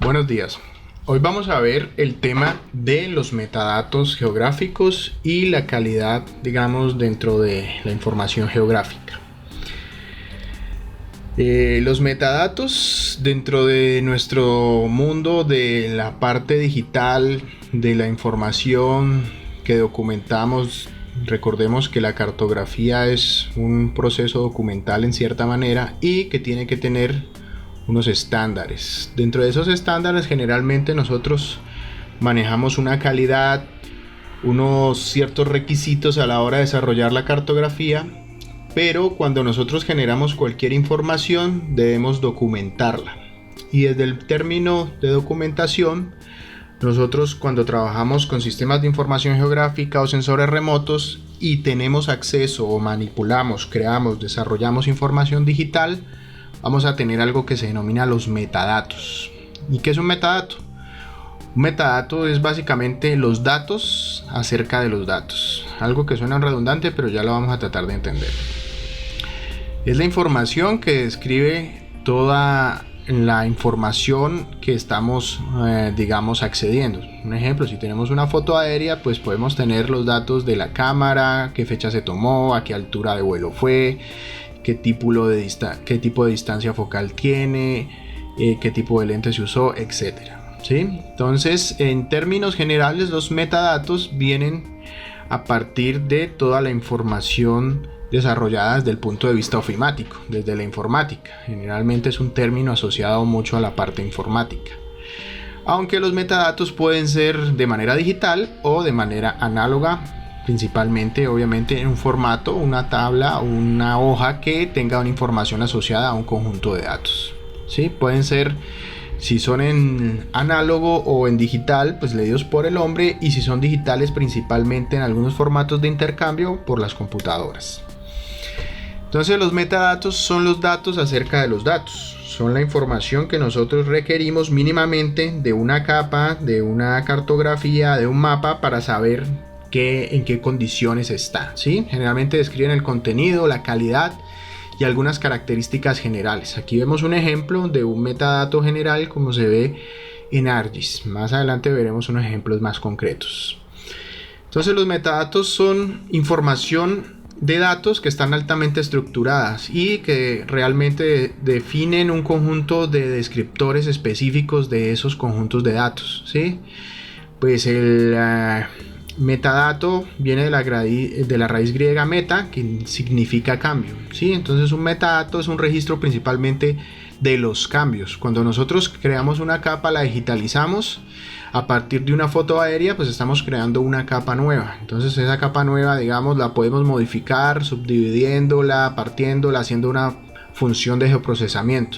Buenos días. Hoy vamos a ver el tema de los metadatos geográficos y la calidad, digamos, dentro de la información geográfica. Los metadatos dentro de nuestro mundo de la parte digital de la información que documentamos. Recordemos que la cartografía es un proceso documental en cierta manera y que tiene que tener unos estándares. Dentro de esos estándares generalmente nosotros manejamos una calidad, unos ciertos requisitos a la hora de desarrollar la cartografía, pero cuando nosotros generamos cualquier información debemos documentarla. Y desde el término de documentación, nosotros cuando trabajamos con sistemas de información geográfica o sensores remotos y tenemos acceso o manipulamos, creamos, desarrollamos información digital, vamos a tener algo que se denomina los metadatos. ¿Y qué es un metadato? Un metadato es básicamente los datos acerca de los datos. Algo que suena redundante, pero ya lo vamos a tratar de entender. Es la información que describe toda la información que estamos, digamos, accediendo. Un ejemplo, si tenemos una foto aérea, pues podemos tener los datos de la cámara, qué fecha se tomó, a qué altura de vuelo fue, qué tipo de distancia focal tiene, qué tipo de lente se usó, etcétera. ¿Sí? Entonces, en términos generales, los metadatos vienen a partir de toda la información desarrollada desde el punto de vista ofimático, desde la informática. Generalmente es un término asociado mucho a la parte informática. Aunque los metadatos pueden ser de manera digital o de manera análoga, principalmente obviamente en un formato, una tabla, una hoja que tenga una información asociada a un conjunto de datos. ¿Sí? Pueden ser, si son en análogo o en digital, pues leídos por el hombre, y si son digitales, principalmente en algunos formatos de intercambio por las computadoras. Entonces los metadatos son los datos acerca de los datos. Son la información que nosotros requerimos mínimamente de una capa, de una cartografía, de un mapa para saber en qué condiciones está, ¿sí? Generalmente describen el contenido, la calidad y algunas características generales. Aquí vemos un ejemplo de un metadato general como se ve en ArcGIS. Más adelante veremos unos ejemplos más concretos. Entonces los metadatos son información de datos que están altamente estructuradas y que realmente definen un conjunto de descriptores específicos de esos conjuntos de datos, ¿sí? Pues el metadato viene de la raíz griega meta, que significa cambio, ¿sí? Entonces un metadato es un registro principalmente de los cambios. Cuando nosotros creamos una capa, la digitalizamos a partir de una foto aérea, pues estamos creando una capa nueva. Entonces esa capa nueva, digamos, la podemos modificar subdividiéndola, partiéndola, haciendo una función de geoprocesamiento.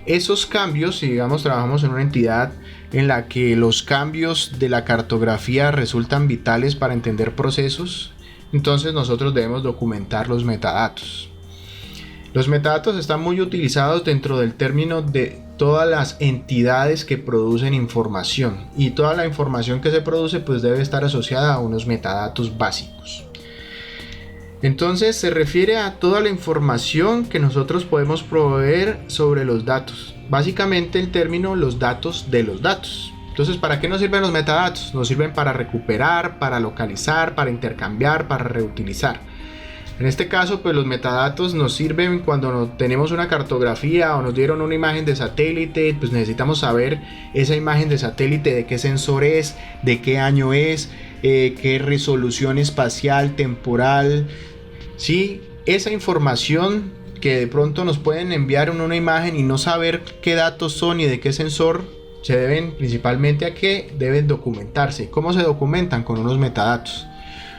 Esos cambios, si digamos trabajamos en una entidad en la que los cambios de la cartografía resultan vitales para entender procesos, entonces nosotros debemos documentar los metadatos. Los metadatos están muy utilizados dentro del término de todas las entidades que producen información, y toda la información que se produce pues debe estar asociada a unos metadatos básicos. Entonces se refiere a toda la información que nosotros podemos proveer sobre los datos. Básicamente el término los datos de los datos. Entonces, ¿para qué nos sirven los metadatos? Nos sirven para recuperar, para localizar, para intercambiar, para reutilizar. En este caso, pues los metadatos nos sirven cuando tenemos una cartografía o nos dieron una imagen de satélite, pues necesitamos saber esa imagen de satélite, de qué sensor es, de qué año es, qué resolución espacial, temporal, ¿sí? Esa información que de pronto nos pueden enviar una imagen y no saber qué datos son y de qué sensor, se deben principalmente a que deben documentarse. ¿Cómo se documentan? Con unos metadatos.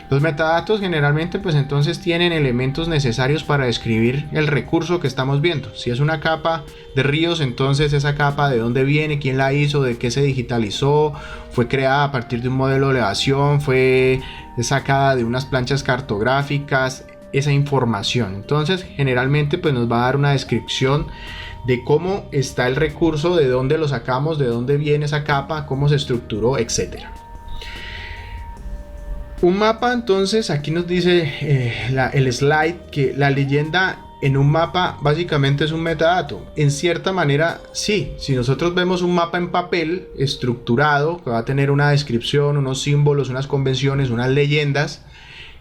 Los metadatos generalmente pues entonces tienen elementos necesarios para describir el recurso que estamos viendo. Si es una capa de ríos, entonces esa capa de dónde viene, quién la hizo, de qué se digitalizó, fue creada a partir de un modelo de elevación, fue sacada de unas planchas cartográficas, esa información. Entonces generalmente pues nos va a dar una descripción de cómo está el recurso, de dónde lo sacamos, de dónde viene esa capa, cómo se estructuró, etcétera. Un mapa, entonces, aquí nos dice el slide que la leyenda en un mapa básicamente es un metadato. En cierta manera, sí. Si nosotros vemos un mapa en papel estructurado, que va a tener una descripción, unos símbolos, unas convenciones, unas leyendas,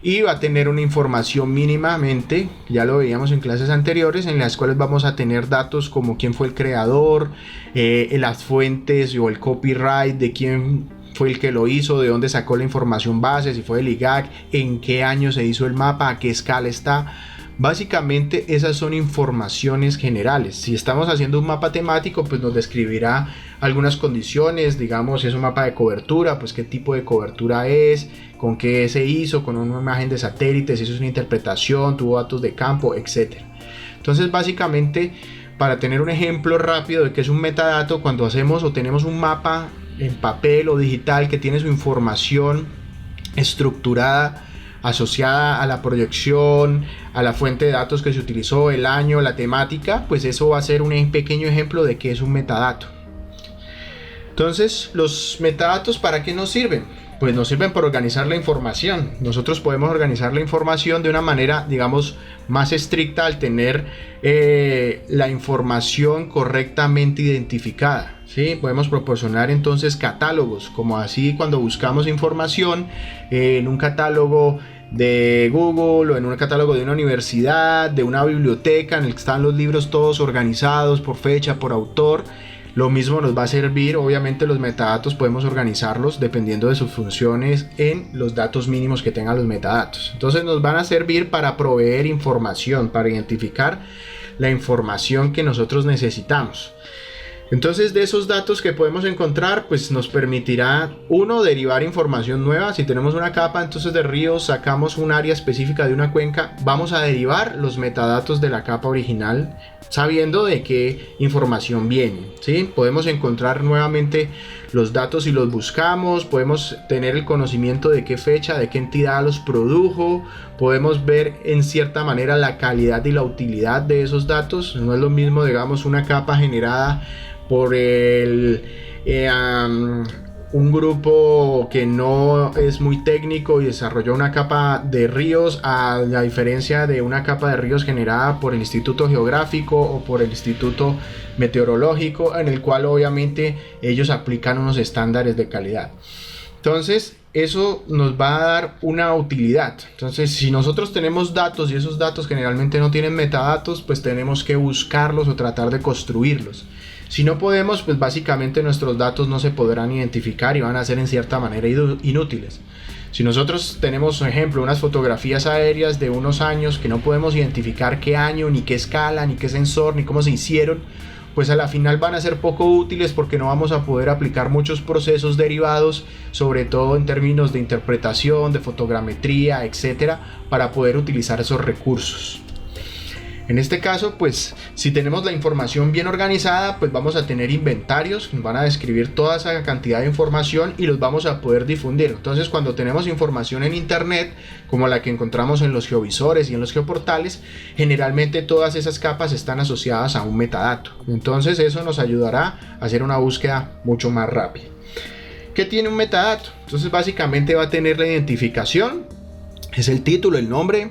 y va a tener una información mínimamente, ya lo veíamos en clases anteriores, en las cuales vamos a tener datos como quién fue el creador, las fuentes o el copyright de quién fue el que lo hizo, de dónde sacó la información base, si fue del IGAC, en qué año se hizo el mapa, a qué escala está. Básicamente esas son informaciones generales. Si estamos haciendo un mapa temático, pues nos describirá algunas condiciones, digamos si es un mapa de cobertura, pues qué tipo de cobertura es, con qué se hizo, con una imagen de satélite, si eso es una interpretación, tuvo datos de campo, etc. Entonces básicamente, para tener un ejemplo rápido de qué es un metadato, cuando hacemos o tenemos un mapa en papel o digital que tiene su información estructurada, asociada a la proyección, a la fuente de datos que se utilizó, el año, la temática, pues eso va a ser un pequeño ejemplo de qué es un metadato. Entonces, los metadatos, ¿para qué nos sirven? Pues nos sirven para organizar la información. Nosotros podemos organizar la información de una manera, digamos, más estricta al tener la información correctamente identificada, ¿sí? Podemos proporcionar entonces catálogos, como así cuando buscamos información en un catálogo de Google o en un catálogo de una universidad, de una biblioteca en el que están los libros todos organizados por fecha, por autor. Lo mismo nos va a servir, obviamente los metadatos podemos organizarlos dependiendo de sus funciones en los datos mínimos que tengan los metadatos. Entonces nos van a servir para proveer información, para identificar la información que nosotros necesitamos. Entonces de esos datos que podemos encontrar, pues nos permitirá, uno, derivar información nueva. Si tenemos una capa entonces de ríos, sacamos un área específica de una cuenca, vamos a derivar los metadatos de la capa original sabiendo de qué información viene, ¿sí? Podemos encontrar nuevamente los datos y los buscamos, podemos tener el conocimiento de qué fecha, de qué entidad los produjo, podemos ver en cierta manera la calidad y la utilidad de esos datos. No es lo mismo, digamos, una capa generada por un grupo que no es muy técnico y desarrolló una capa de ríos, a la diferencia de una capa de ríos generada por el Instituto Geográfico o por el Instituto Meteorológico, en el cual obviamente ellos aplican unos estándares de calidad. Entonces eso nos va a dar una utilidad. Entonces si nosotros tenemos datos y esos datos generalmente no tienen metadatos, pues tenemos que buscarlos o tratar de construirlos. Si no podemos, pues básicamente nuestros datos no se podrán identificar y van a ser en cierta manera inútiles. Si nosotros tenemos, por ejemplo, unas fotografías aéreas de unos años que no podemos identificar qué año, ni qué escala, ni qué sensor, ni cómo se hicieron, pues a la final van a ser poco útiles porque no vamos a poder aplicar muchos procesos derivados, sobre todo en términos de interpretación, de fotogrametría, etcétera, para poder utilizar esos recursos. En este caso, pues si tenemos la información bien organizada, pues vamos a tener inventarios que van a describir toda esa cantidad de información y los vamos a poder difundir. Entonces, cuando tenemos información en internet, como la que encontramos en los geovisores y en los geoportales, generalmente todas esas capas están asociadas a un metadato. Entonces eso nos ayudará a hacer una búsqueda mucho más rápida. ¿Qué tiene un metadato? Entonces básicamente va a tener la identificación. Es el título, el nombre,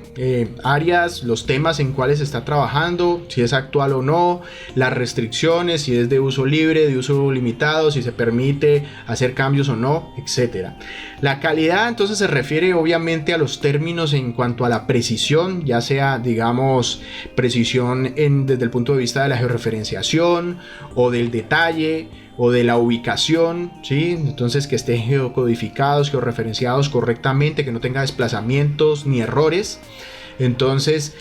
áreas, los temas en cuales se está trabajando, si es actual o no, las restricciones, si es de uso libre, de uso limitado, si se permite hacer cambios o no, etc. La calidad entonces se refiere obviamente a los términos en cuanto a la precisión, ya sea digamos precisión desde el punto de vista de la georreferenciación o del detalle, o de la ubicación, ¿sí? Entonces que estén geocodificados, georreferenciados correctamente, que no tenga desplazamientos ni errores. Entonces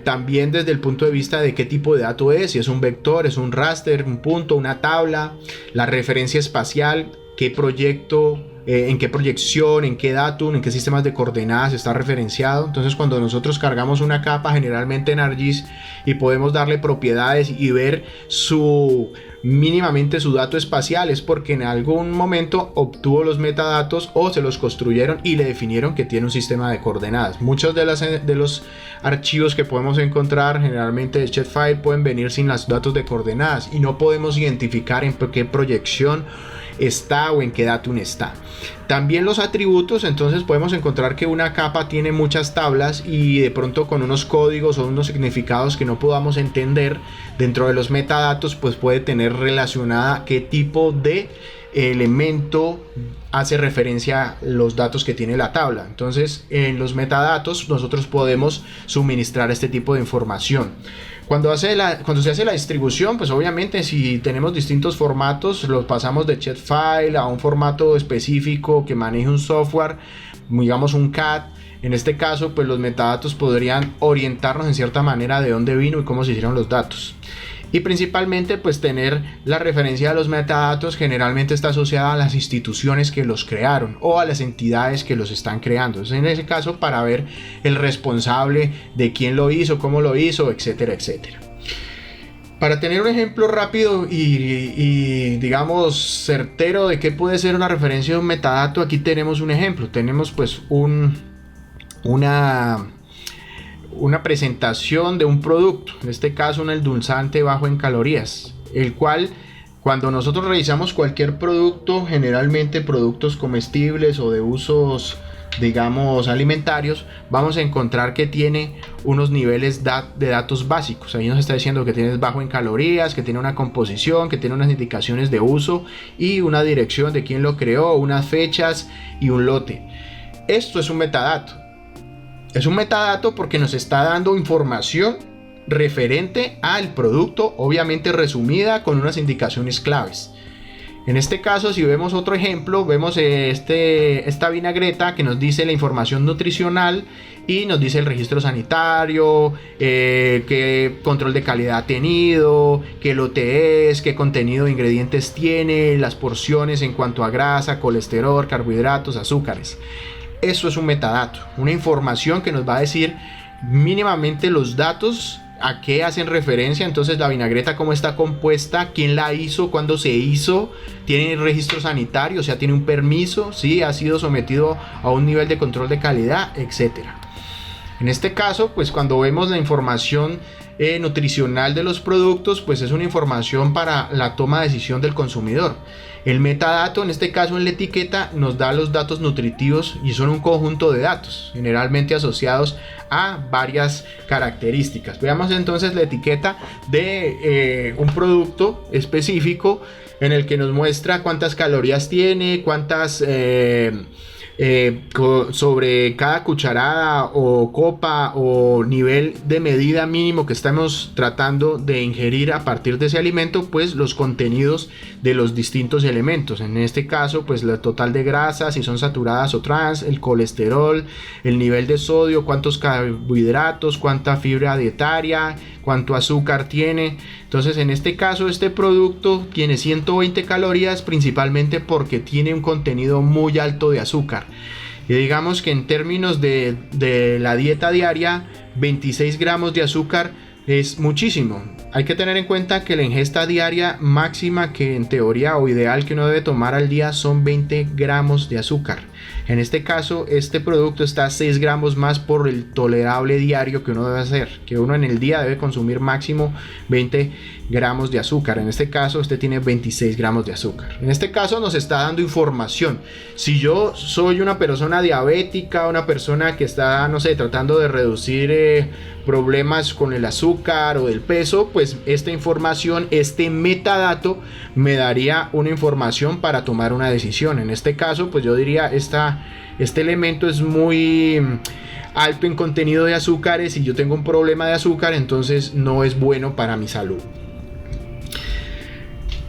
también desde el punto de vista de qué tipo de dato es, si es un vector, es un raster, un punto, una tabla, la referencia espacial, qué proyecto, en qué proyección, en qué datum, en qué sistemas de coordenadas está referenciado. Entonces cuando nosotros cargamos una capa generalmente en ArcGIS y podemos darle propiedades y ver mínimamente su dato espacial, es porque en algún momento obtuvo los metadatos o se los construyeron y le definieron que tiene un sistema de coordenadas. Muchos de los archivos que podemos encontrar generalmente de Shapefile pueden venir sin los datos de coordenadas y no podemos identificar en qué proyección, está o en qué datum está. También los atributos, entonces podemos encontrar que una capa tiene muchas tablas y de pronto con unos códigos o unos significados que no podamos entender dentro de los metadatos, pues puede tener relacionada qué tipo de elemento hace referencia a los datos que tiene la tabla. Entonces en los metadatos nosotros podemos suministrar este tipo de información. Cuando se hace la distribución, pues obviamente si tenemos distintos formatos, los pasamos de shapefile a un formato específico que maneje un software, digamos un CAD. En este caso, pues los metadatos podrían orientarnos en cierta manera de dónde vino y cómo se hicieron los datos. Y principalmente, pues tener la referencia de los metadatos generalmente está asociada a las instituciones que los crearon o a las entidades que los están creando. Entonces, en ese caso, para ver el responsable de quién lo hizo, cómo lo hizo, etcétera, etcétera. Para tener un ejemplo rápido y digamos certero de qué puede ser una referencia de un metadato, aquí tenemos un ejemplo. Tenemos pues una presentación de un producto, en este caso un endulzante bajo en calorías, el cual cuando nosotros revisamos cualquier producto, generalmente productos comestibles o de usos digamos alimentarios, vamos a encontrar que tiene unos niveles de datos básicos. Ahí nos está diciendo que tiene bajo en calorías, que tiene una composición, que tiene unas indicaciones de uso y una dirección de quién lo creó, unas fechas y un lote. Esto es un metadato. Es un metadato porque nos está dando información referente al producto, obviamente resumida con unas indicaciones claves. En este caso, si vemos otro ejemplo, vemos esta vinagreta que nos dice la información nutricional y nos dice el registro sanitario, qué control de calidad ha tenido, qué lote es, qué contenido de ingredientes tiene, las porciones en cuanto a grasa, colesterol, carbohidratos, azúcares. Eso es un metadato, una información que nos va a decir mínimamente los datos a qué hacen referencia. Entonces la vinagreta, cómo está compuesta, quién la hizo, cuándo se hizo, tiene registro sanitario, o sea, tiene un permiso, sí, ha sido sometido a un nivel de control de calidad, etcétera. En este caso, pues cuando vemos la información nutricional de los productos, pues es una información para la toma de decisión del consumidor. El metadato, en este caso en la etiqueta, nos da los datos nutritivos y son un conjunto de datos, generalmente asociados a varias características. Veamos entonces la etiqueta de un producto específico en el que nos muestra cuántas calorías tiene, cuántas sobre cada cucharada o copa o nivel de medida mínimo que estamos tratando de ingerir a partir de ese alimento, pues los contenidos de los distintos elementos. En este caso, pues el total de grasas, si son saturadas o trans, el colesterol, el nivel de sodio, cuántos carbohidratos, cuánta fibra dietaria, cuánto azúcar tiene. Entonces, en este caso, este producto tiene 120 calorías, principalmente porque tiene un contenido muy alto de azúcar. Y digamos que en términos de la dieta diaria, 26 gramos de azúcar es muchísimo. Hay que tener en cuenta que la ingesta diaria máxima que en teoría o ideal que uno debe tomar al día son 20 gramos de azúcar. En este caso, este producto está 6 gramos más por el tolerable diario que uno debe hacer, que uno en el día debe consumir máximo 20 gramos de azúcar. En este caso, este tiene 26 gramos de azúcar. En este caso nos está dando información. Si yo soy una persona diabética, una persona que está, no sé, tratando de reducir problemas con el azúcar o del peso, pues esta información, este metadato me daría una información para tomar una decisión. En este caso, pues yo diría este elemento es muy alto en contenido de azúcares y yo tengo un problema de azúcar, entonces no es bueno para mi salud.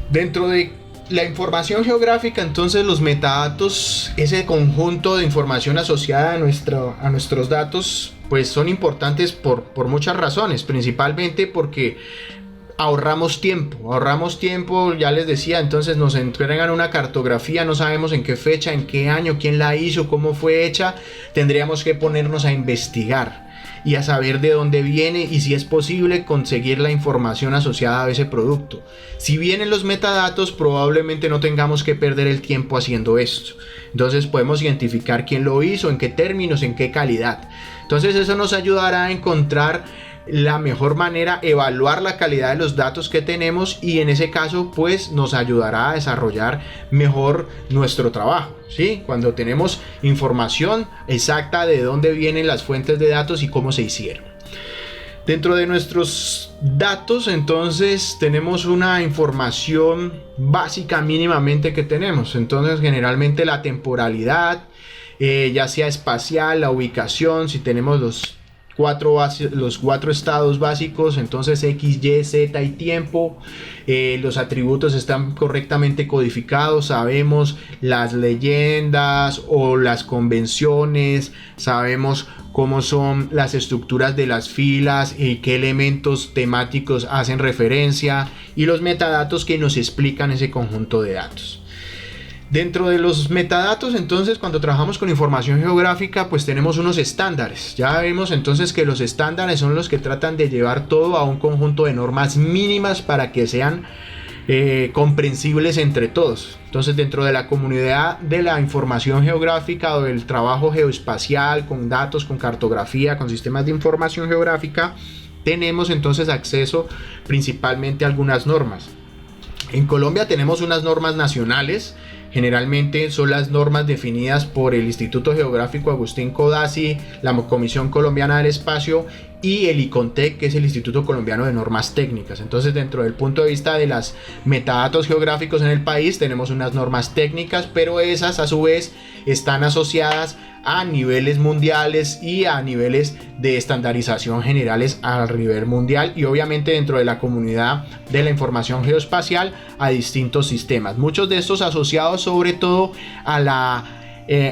Dentro de la información geográfica, entonces los metadatos, ese conjunto de información asociada a nuestros datos, pues son importantes por muchas razones, principalmente porque ahorramos tiempo, ya les decía. Entonces nos entregan una cartografía, no sabemos en qué fecha, en qué año, quién la hizo, cómo fue hecha, tendríamos que ponernos a investigar y a saber de dónde viene y si es posible conseguir la información asociada a ese producto. Si vienen los metadatos, probablemente no tengamos que perder el tiempo haciendo esto. Entonces podemos identificar quién lo hizo, en qué términos, en qué calidad. Entonces eso nos ayudará a encontrar la mejor manera evaluar la calidad de los datos que tenemos, y en ese caso pues nos ayudará a desarrollar mejor nuestro trabajo, ¿sí? Cuando tenemos información exacta de dónde vienen las fuentes de datos y cómo se hicieron. Dentro de nuestros datos, entonces, tenemos una información básica mínimamente que tenemos. Entonces, generalmente la temporalidad, ya sea espacial, la ubicación, si tenemos los cuatro estados básicos, entonces X, Y, Z y tiempo. Los atributos están correctamente codificados, sabemos las leyendas o las convenciones, sabemos cómo son las estructuras de las filas y qué elementos temáticos hacen referencia, y los metadatos que nos explican ese conjunto de datos. Dentro de los metadatos, entonces, cuando trabajamos con información geográfica, pues tenemos unos estándares. Ya vemos entonces que los estándares son los que tratan de llevar todo a un conjunto de normas mínimas para que sean comprensibles entre todos. Entonces, dentro de la comunidad de la información geográfica o del trabajo geoespacial, con datos, con cartografía, con sistemas de información geográfica, tenemos entonces acceso principalmente a algunas normas. En Colombia tenemos unas normas nacionales. Generalmente son las normas definidas por el Instituto Geográfico Agustín Codazzi, la Comisión Colombiana del Espacio y el ICONTEC, que es el Instituto Colombiano de Normas Técnicas. Entonces, dentro del punto de vista de los metadatos geográficos en el país, tenemos unas normas técnicas, pero esas a su vez están asociadas a niveles mundiales y a niveles de estandarización generales a nivel mundial, y obviamente dentro de la comunidad de la información geoespacial a distintos sistemas, muchos de estos asociados sobre todo a la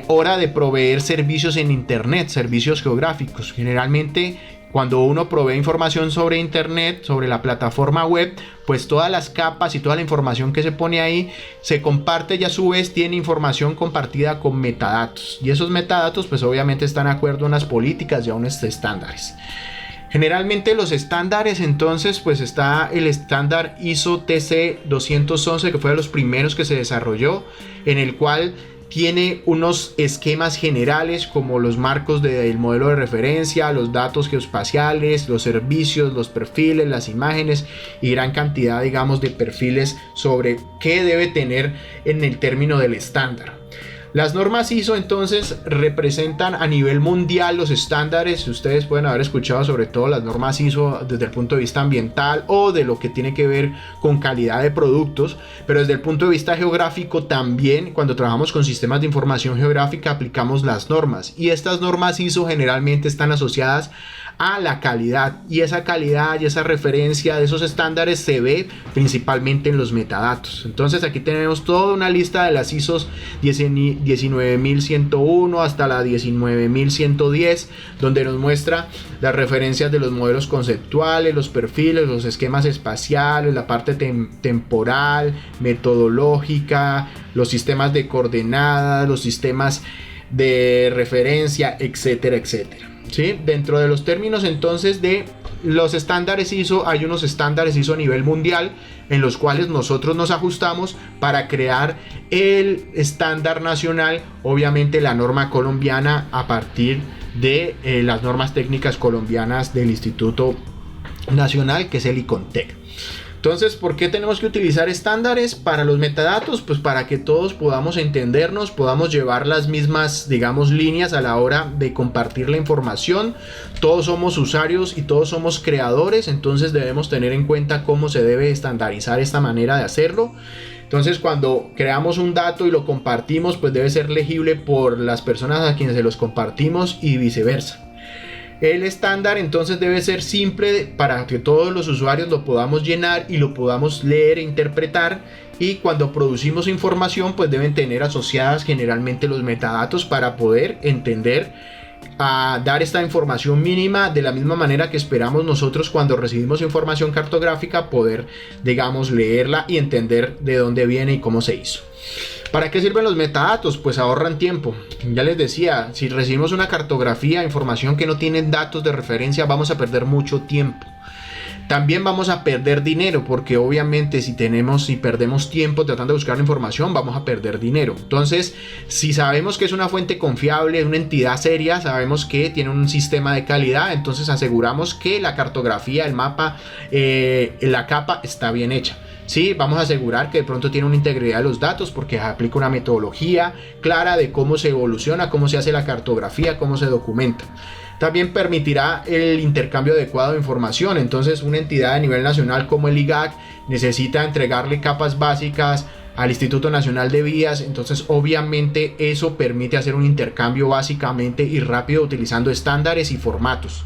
hora de proveer servicios en internet, servicios geográficos. Generalmente cuando uno provee información sobre internet, sobre la plataforma web, pues todas las capas y toda la información que se pone ahí se comparte, y a su vez tiene información compartida con metadatos, y esos metadatos pues obviamente están de acuerdo a unas políticas y a unos estándares. Generalmente los estándares, entonces, pues está el estándar ISO TC 211, que fue de los primeros que se desarrolló, en el cual tiene unos esquemas generales como los marcos del modelo de referencia, los datos geoespaciales, los servicios, los perfiles, las imágenes y gran cantidad, digamos, de perfiles sobre qué debe tener en el término del estándar. Las normas ISO entonces representan a nivel mundial los estándares. Ustedes pueden haber escuchado sobre todo las normas ISO desde el punto de vista ambiental o de lo que tiene que ver con calidad de productos, pero desde el punto de vista geográfico también, cuando trabajamos con sistemas de información geográfica, aplicamos las normas, y estas normas ISO generalmente están asociadas a la calidad, y esa calidad y esa referencia de esos estándares se ve principalmente en los metadatos. Entonces aquí tenemos toda una lista de las ISOs 19101 hasta la 19110, donde nos muestra las referencias de los modelos conceptuales, los perfiles, los esquemas espaciales, la parte temporal, metodológica, los sistemas de coordenadas, los sistemas de referencia, etcétera, etcétera. ¿Sí? Dentro de los términos entonces de los estándares ISO, hay unos estándares ISO a nivel mundial en los cuales nosotros nos ajustamos para crear el estándar nacional, obviamente la norma colombiana a partir de las normas técnicas colombianas del Instituto Nacional, que es el ICONTEC. Entonces, ¿por qué tenemos que utilizar estándares para los metadatos? Pues para que todos podamos entendernos, podamos llevar las mismas, digamos, líneas a la hora de compartir la información. Todos somos usuarios y todos somos creadores, entonces debemos tener en cuenta cómo se debe estandarizar esta manera de hacerlo. Entonces, cuando creamos un dato y lo compartimos, pues debe ser legible por las personas a quienes se los compartimos y viceversa. El estándar entonces debe ser simple para que todos los usuarios lo podamos llenar y lo podamos leer e interpretar, y cuando producimos información pues deben tener asociadas generalmente los metadatos para poder entender, a dar esta información mínima de la misma manera que esperamos nosotros cuando recibimos información cartográfica poder, digamos, leerla y entender de dónde viene y cómo se hizo. ¿Para qué sirven los metadatos? Pues ahorran tiempo. Ya les decía, si recibimos una cartografía, información que no tiene datos de referencia, vamos a perder mucho tiempo. También vamos a perder dinero, porque obviamente si perdemos tiempo tratando de buscar la información, vamos a perder dinero. Entonces, si sabemos que es una fuente confiable, una entidad seria, sabemos que tiene un sistema de calidad, entonces aseguramos que la cartografía, el mapa, la capa está bien hecha. Sí, vamos a asegurar que de pronto tiene una integridad de los datos, porque aplica una metodología clara de cómo se evoluciona, cómo se hace la cartografía, cómo se documenta. También permitirá el intercambio adecuado de información. Entonces, una entidad a nivel nacional como el IGAC necesita entregarle capas básicas al Instituto Nacional de Vías. Entonces, obviamente, eso permite hacer un intercambio básicamente y rápido utilizando estándares y formatos.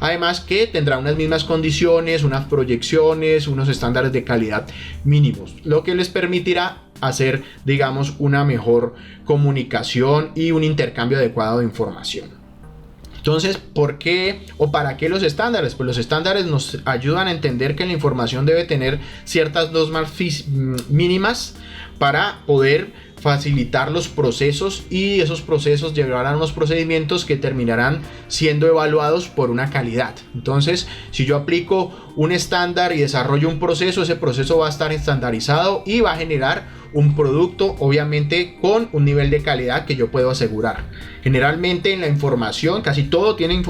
Además que tendrá unas mismas condiciones, unas proyecciones, unos estándares de calidad mínimos, lo que les permitirá hacer, digamos, una mejor comunicación y un intercambio adecuado de información. Entonces, ¿por qué o para qué los estándares? Pues los estándares nos ayudan a entender que la información debe tener ciertas normas mínimas para poder facilitar los procesos, y esos procesos llevarán a unos procedimientos que terminarán siendo evaluados por una calidad. Entonces, si yo aplico un estándar y desarrollo un proceso, ese proceso va a estar estandarizado y va a generar un producto, obviamente con un nivel de calidad que yo puedo asegurar. Generalmente en la información casi todo tiene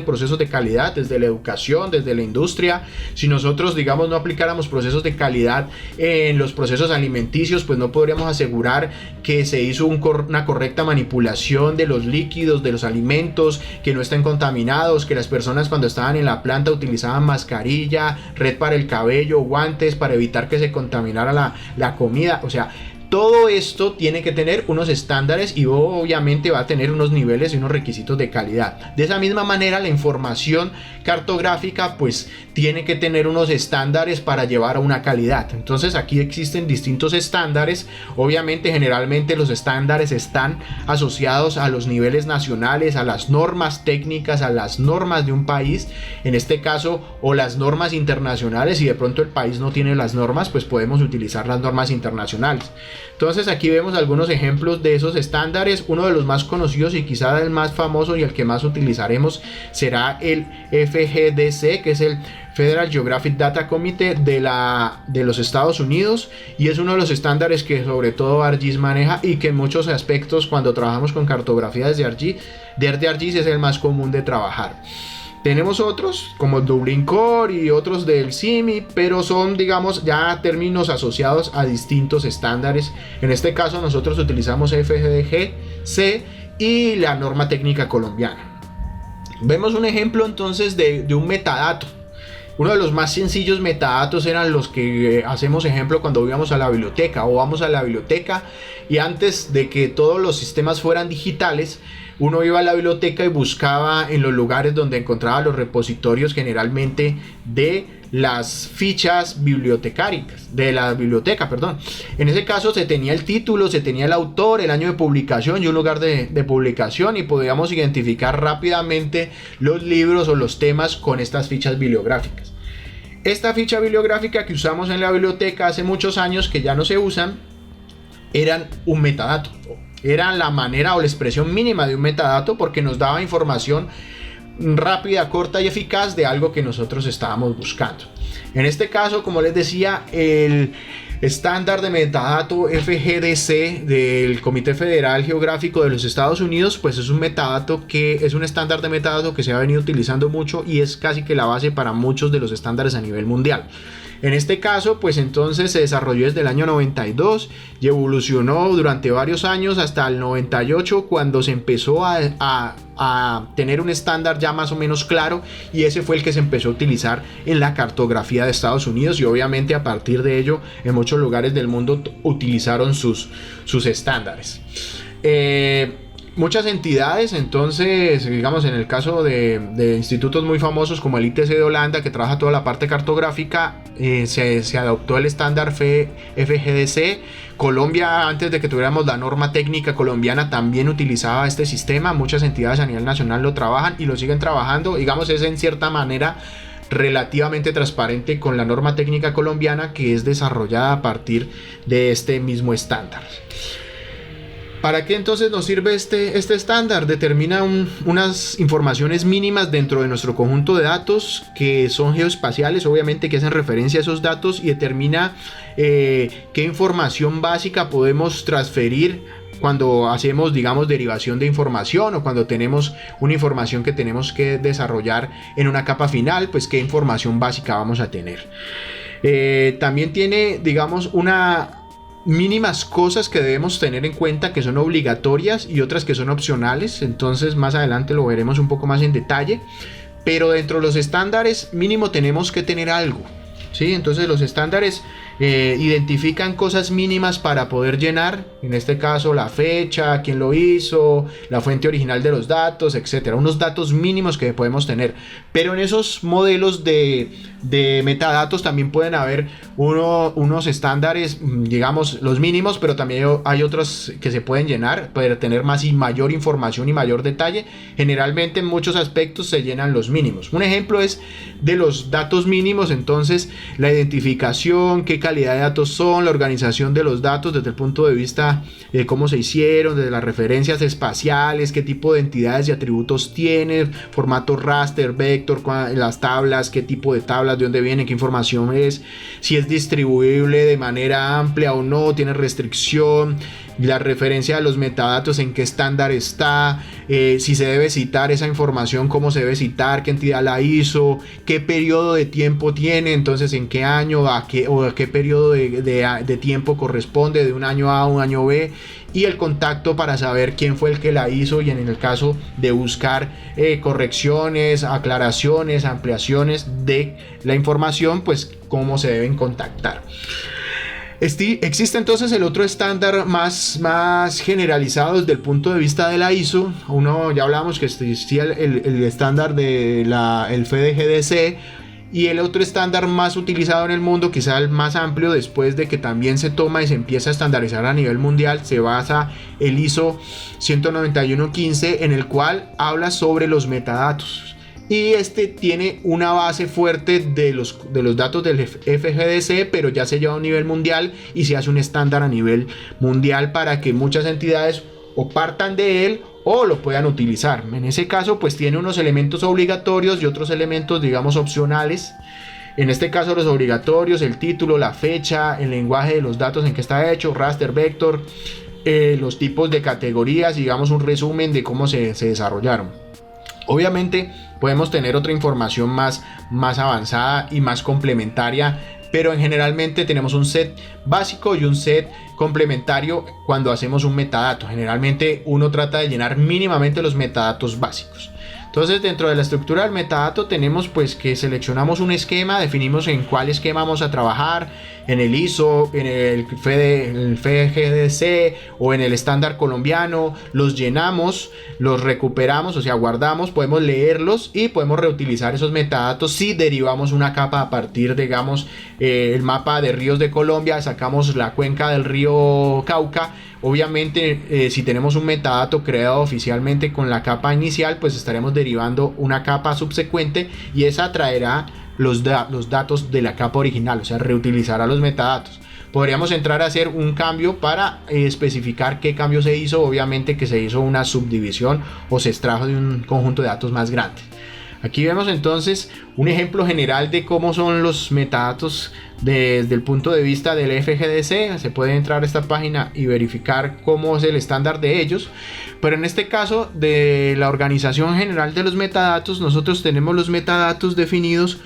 procesos de calidad, desde la educación, desde la industria. Si nosotros, digamos, no aplicáramos procesos de calidad en los procesos alimenticios, pues no podríamos asegurar que se hizo una correcta manipulación de los líquidos, de los alimentos, que no estén contaminados, que las personas cuando estaban en la planta utilizaban mascarilla, red para el cabello, guantes para evitar que se contaminara la comida. O sea, todo esto tiene que tener unos estándares y obviamente va a tener unos niveles y unos requisitos de calidad. De esa misma manera, la información cartográfica pues tiene que tener unos estándares para llevar a una calidad. Entonces aquí existen distintos estándares. Obviamente, generalmente los estándares están asociados a los niveles nacionales, a las normas técnicas, a las normas de un país, en este caso, o las normas internacionales. Si de pronto el país no tiene las normas, pues podemos utilizar las normas internacionales. Entonces aquí vemos algunos ejemplos de esos estándares. Uno de los más conocidos y quizá el más famoso y el que más utilizaremos será el FGDC, que es el Federal Geographic Data Committee de los Estados Unidos, y es uno de los estándares que sobre todo ArcGIS maneja, y que en muchos aspectos cuando trabajamos con cartografía desde ArcGIS es el más común de trabajar. Tenemos otros como el Dublin Core y otros del CIMI, pero son, digamos, ya términos asociados a distintos estándares. En este caso nosotros utilizamos FGDC y la norma técnica colombiana. Vemos un ejemplo entonces de un metadato. Uno de los más sencillos metadatos eran los que hacemos ejemplo cuando íbamos a la biblioteca o vamos a la biblioteca, y antes de que todos los sistemas fueran digitales, uno iba a la biblioteca y buscaba en los lugares donde encontraba los repositorios, generalmente de las fichas bibliotecarias, de la biblioteca, perdón. En ese caso se tenía el título, se tenía el autor, el año de publicación y un lugar de publicación, y podíamos identificar rápidamente los libros o los temas con estas fichas bibliográficas. Esta ficha bibliográfica que usamos en la biblioteca hace muchos años, que ya no se usan, eran un metadato. Era la manera o la expresión mínima de un metadato, porque nos daba información rápida, corta y eficaz de algo que nosotros estábamos buscando. En este caso, como les decía, el estándar de metadato FGDC del Comité Federal Geográfico de los Estados Unidos, pues es un metadato que es un estándar de metadato que se ha venido utilizando mucho y es casi que la base para muchos de los estándares a nivel mundial. En este caso, pues entonces se desarrolló desde el año 92 y evolucionó durante varios años hasta el 98, cuando se empezó a tener un estándar ya más o menos claro, y ese fue el que se empezó a utilizar en la cartografía de Estados Unidos, y obviamente a partir de ello en muchos lugares del mundo utilizaron sus estándares. Muchas entidades, entonces, digamos, en el caso de institutos muy famosos como el ITC de Holanda, que trabaja toda la parte cartográfica, se adoptó el estándar FGDC. Colombia, antes de que tuviéramos la norma técnica colombiana, también utilizaba este sistema. Muchas entidades a nivel nacional lo trabajan y lo siguen trabajando. Digamos, es en cierta manera relativamente transparente con la norma técnica colombiana, que es desarrollada a partir de este mismo estándar. ¿Para qué entonces nos sirve este estándar? Determina unas informaciones mínimas dentro de nuestro conjunto de datos que son geoespaciales, obviamente, que hacen referencia a esos datos, y determina qué información básica podemos transferir cuando hacemos, digamos, derivación de información, o cuando tenemos una información que tenemos que desarrollar en una capa final, pues qué información básica vamos a tener. También tiene, digamos, mínimas cosas que debemos tener en cuenta, que son obligatorias, y otras que son opcionales. Entonces más adelante lo veremos un poco más en detalle, pero dentro de los estándares mínimo tenemos que tener algo, ¿sí? Entonces los estándares identifican cosas mínimas para poder llenar, en este caso la fecha, quién lo hizo, la fuente original de los datos, etcétera, unos datos mínimos que podemos tener. Pero en esos modelos de metadatos también pueden haber unos estándares, digamos, los mínimos, pero también hay otros que se pueden llenar, poder tener más y mayor información y mayor detalle. Generalmente en muchos aspectos se llenan los mínimos. Un ejemplo es de los datos mínimos, entonces la identificación, qué calidad de datos son, la organización de los datos desde el punto de vista de cómo se hicieron, desde las referencias espaciales, qué tipo de entidades y atributos tiene, formato raster, vector, las tablas, qué tipo de tablas, de dónde viene, qué información es, si es distribuible de manera amplia o no, tiene restricción, la referencia de los metadatos, en qué estándar está, si se debe citar esa información, cómo se debe citar, qué entidad la hizo, qué periodo de tiempo tiene, entonces en qué año, a qué periodo de tiempo corresponde, de un año A a un año B, y el contacto para saber quién fue el que la hizo, y en el caso de buscar correcciones, aclaraciones, ampliaciones de la información, pues cómo se deben contactar. Existe entonces el otro estándar más generalizado desde el punto de vista de la ISO. Ya hablamos que existía el estándar del FDGDC, y el otro estándar más utilizado en el mundo, quizá el más amplio, después de que también se toma y se empieza a estandarizar a nivel mundial, se basa el ISO 191.15, en el cual habla sobre los metadatos. Y este tiene una base fuerte de los datos del FGDC, pero ya se lleva a un nivel mundial y se hace un estándar a nivel mundial para que muchas entidades o partan de él o lo puedan utilizar. En ese caso, pues tiene unos elementos obligatorios y otros elementos, digamos, opcionales. En este caso, los obligatorios: el título, la fecha, el lenguaje de los datos en que está hecho, raster, vector, los tipos de categorías, digamos, un resumen de cómo se desarrollaron. Obviamente podemos tener otra información más avanzada y más complementaria, pero generalmente tenemos un set básico y un set complementario cuando hacemos un metadato. Generalmente uno trata de llenar mínimamente los metadatos básicos. Entonces, dentro de la estructura del metadato tenemos pues que seleccionamos un esquema, definimos en cuál esquema vamos a trabajar, en el ISO, en el FGDC o en el estándar colombiano. Los llenamos, los recuperamos, o sea, guardamos, podemos leerlos y podemos reutilizar esos metadatos si derivamos una capa a partir, digamos, el mapa de ríos de Colombia, sacamos la cuenca del río Cauca. Obviamente, si tenemos un metadato creado oficialmente con la capa inicial, pues estaremos derivando una capa subsecuente, y esa traerá los datos de la capa original, o sea, reutilizará los metadatos. Podríamos entrar a hacer un cambio para especificar qué cambio se hizo, obviamente que se hizo una subdivisión o se extrajo de un conjunto de datos más grande. Aquí vemos entonces un ejemplo general de cómo son los metadatos desde el punto de vista del FGDC. Se puede entrar a esta página y verificar cómo es el estándar de ellos. Pero en este caso de la Organización General de los Metadatos, nosotros tenemos los metadatos definidos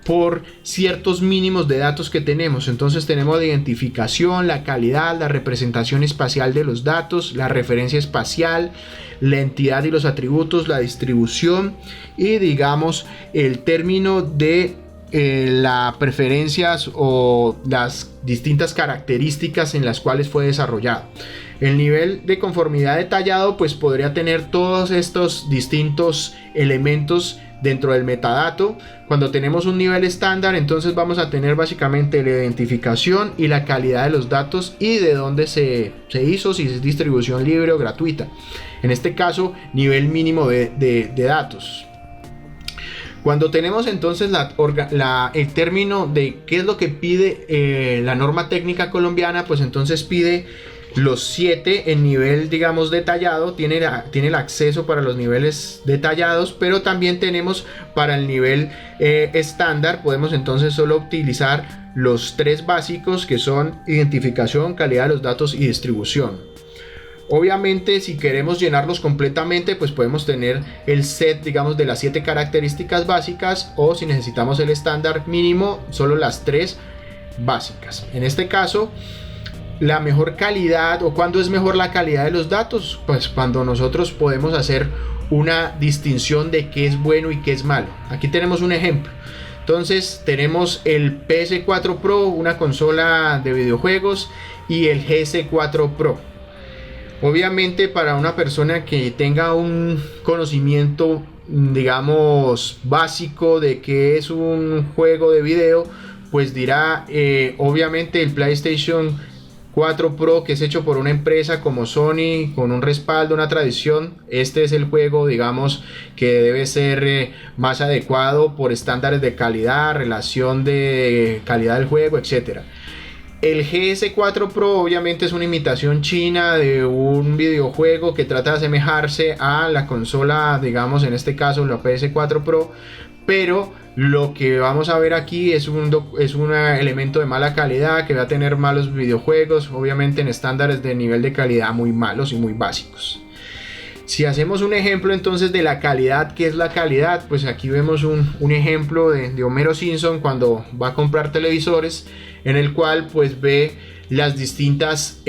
por ciertos mínimos de datos que tenemos. Entonces tenemos la identificación, la calidad, la representación espacial de los datos, la referencia espacial, la entidad y los atributos, la distribución y, digamos, el término de las preferencias o las distintas características en las cuales fue desarrollado. El nivel de conformidad detallado pues podría tener todos estos distintos elementos dentro del metadato. Cuando tenemos un nivel estándar, entonces vamos a tener básicamente la identificación y la calidad de los datos y de dónde se hizo, si es distribución libre o gratuita. En este caso, nivel mínimo de datos. Cuando tenemos entonces el término de qué es lo que pide la norma técnica colombiana, pues entonces pide los 7 en nivel, digamos, detallado, tiene el acceso para los niveles detallados, pero también tenemos para el nivel estándar, podemos entonces solo utilizar los 3 básicos, que son identificación, calidad de los datos y distribución. Obviamente, si queremos llenarlos completamente, pues podemos tener el set, digamos, de las 7 características básicas, o si necesitamos el estándar mínimo, solo las 3 básicas. En este caso, la mejor calidad, o cuándo es mejor la calidad de los datos, pues cuando nosotros podemos hacer una distinción de qué es bueno y qué es malo. Aquí tenemos un ejemplo. Entonces tenemos el PS4 Pro, una consola de videojuegos, y el GS4 Pro. Obviamente, para una persona que tenga un conocimiento, digamos, básico de qué es un juego de video, pues dirá, obviamente el PlayStation 4 Pro, que es hecho por una empresa como Sony, con un respaldo, una tradición, este es el juego, digamos, que debe ser más adecuado por estándares de calidad, relación de calidad del juego, etcétera. El GS4 Pro obviamente es una imitación china de un videojuego que trata de asemejarse a la consola, digamos, en este caso la PS4 Pro, pero lo que vamos a ver aquí es un elemento de mala calidad, que va a tener malos videojuegos, obviamente en estándares de nivel de calidad muy malos y muy básicos. Si hacemos un ejemplo entonces de la calidad, ¿qué es la calidad? Pues aquí vemos un ejemplo de Homero Simpson cuando va a comprar televisores, en el cual pues ve las distintas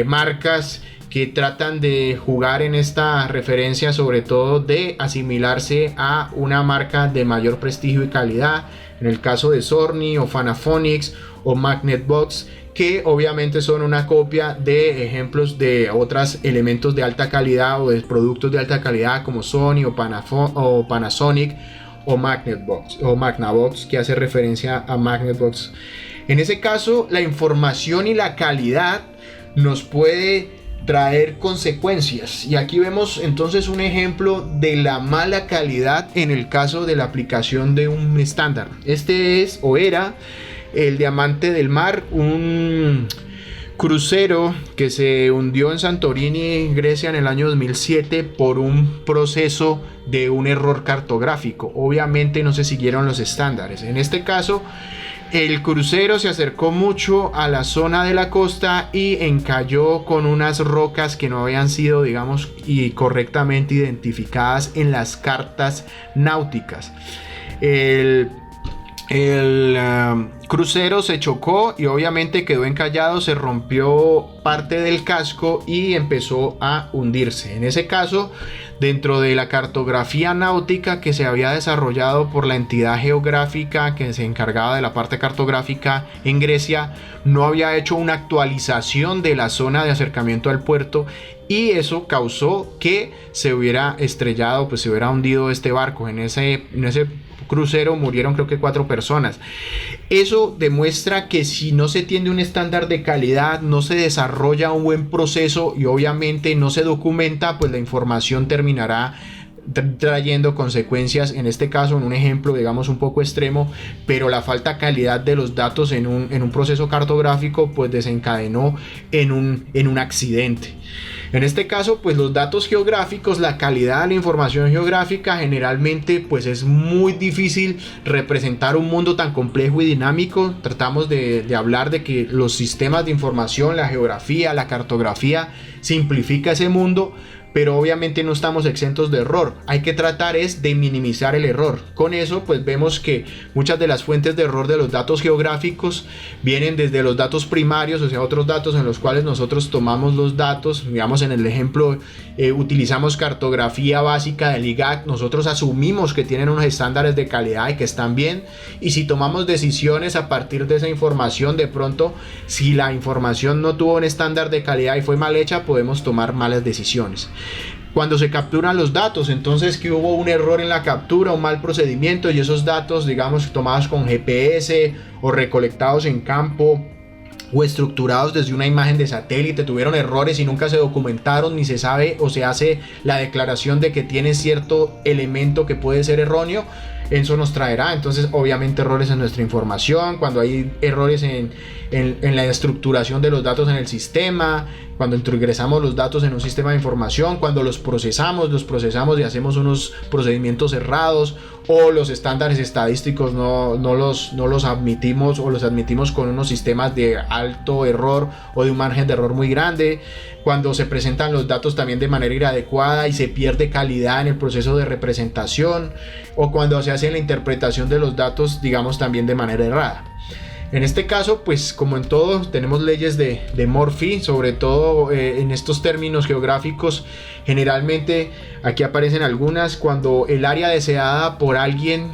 marcas que tratan de jugar en esta referencia, sobre todo de asimilarse a una marca de mayor prestigio y calidad, en el caso de Sony o Panaphonics o Magnetbox, que obviamente son una copia de ejemplos de otros elementos de alta calidad o de productos de alta calidad como Sony o Panasonic o Magnavox, que hace referencia a Magnetbox. En ese caso, la información y la calidad nos puede traer consecuencias, y aquí vemos entonces un ejemplo de la mala calidad en el caso de la aplicación de un estándar. Este es o era el Diamante del Mar, un crucero que se hundió en Santorini, Grecia, en el año 2007 por un proceso de un error cartográfico. Obviamente no se siguieron los estándares. En este caso, el crucero se acercó mucho a la zona de la costa y encalló con unas rocas que no habían sido, digamos, y correctamente identificadas en las cartas náuticas. El crucero se chocó y obviamente quedó encallado, se rompió parte del casco y empezó a hundirse. En ese caso, dentro de la cartografía náutica que se había desarrollado por la entidad geográfica que se encargaba de la parte cartográfica en Grecia, no había hecho una actualización de la zona de acercamiento al puerto, y eso causó que se hubiera estrellado, pues se hubiera hundido este barco. En ese crucero murieron creo que 4 personas. Eso demuestra que si no se tiene un estándar de calidad, no se desarrolla un buen proceso y obviamente no se documenta, pues la información terminará trayendo consecuencias, en este caso en un ejemplo digamos un poco extremo, pero la falta de calidad de los datos en un proceso cartográfico pues desencadenó en un accidente. En este caso, pues los datos geográficos, la calidad de la información geográfica, generalmente pues es muy difícil representar un mundo tan complejo y dinámico. Tratamos de hablar de que los sistemas de información, la geografía, la cartografía, simplifica ese mundo, pero obviamente no estamos exentos de error. Hay que tratar es de minimizar el error. Con eso pues vemos que muchas de las fuentes de error de los datos geográficos vienen desde los datos primarios, o sea, otros datos en los cuales nosotros tomamos los datos. Digamos, en el ejemplo utilizamos cartografía básica del IGAC, nosotros asumimos que tienen unos estándares de calidad y que están bien, y si tomamos decisiones a partir de esa información, de pronto si la información no tuvo un estándar de calidad y fue mal hecha, podemos tomar malas decisiones. Cuando se capturan los datos, entonces que hubo un error en la captura, un mal procedimiento, y esos datos, digamos, tomados con GPS o recolectados en campo o estructurados desde una imagen de satélite, tuvieron errores y nunca se documentaron, ni se sabe o se hace la declaración de que tiene cierto elemento que puede ser erróneo, eso nos traerá entonces obviamente errores en nuestra información. Cuando hay errores en la estructuración de los datos en el sistema, cuando ingresamos los datos en un sistema de información, cuando los procesamos y hacemos unos procedimientos cerrados, o los estándares estadísticos no los admitimos, o los admitimos con unos sistemas de alto error o de un margen de error muy grande, cuando se presentan los datos también de manera inadecuada y se pierde calidad en el proceso de representación, o cuando se hace la interpretación de los datos, digamos, también de manera errada. En este caso, pues como en todo, tenemos leyes de Murphy, sobre todo en estos términos geográficos. Generalmente aquí aparecen algunas. Cuando el área deseada por alguien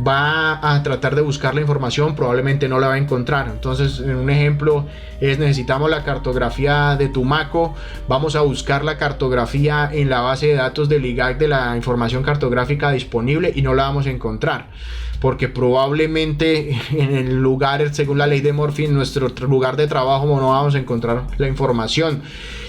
va a tratar de buscar la información, probablemente no la va a encontrar. Entonces, en un ejemplo es: necesitamos la cartografía de Tumaco, vamos a buscar la cartografía en la base de datos del IGAC de la información cartográfica disponible y no la vamos a encontrar, porque probablemente en el lugar, según la ley de Murphy, en nuestro lugar de trabajo no vamos a encontrar la información.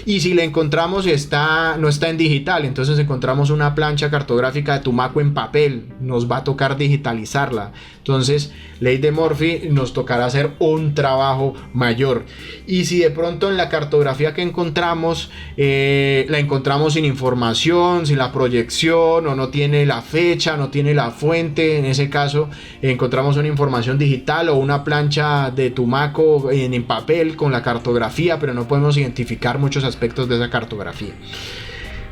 Y si la encontramos no está en digital, entonces encontramos una plancha cartográfica de Tumaco en papel, nos va a tocar digitalizarla. Entonces, ley de Murphy, nos tocará hacer un trabajo mayor. Y si de pronto en la cartografía que encontramos, la encontramos sin información, sin la proyección, o no tiene la fecha, no tiene la fuente, en ese caso encontramos una información digital o una plancha de Tumaco en papel con la cartografía, pero no podemos identificar muchos aspectos de esa cartografía.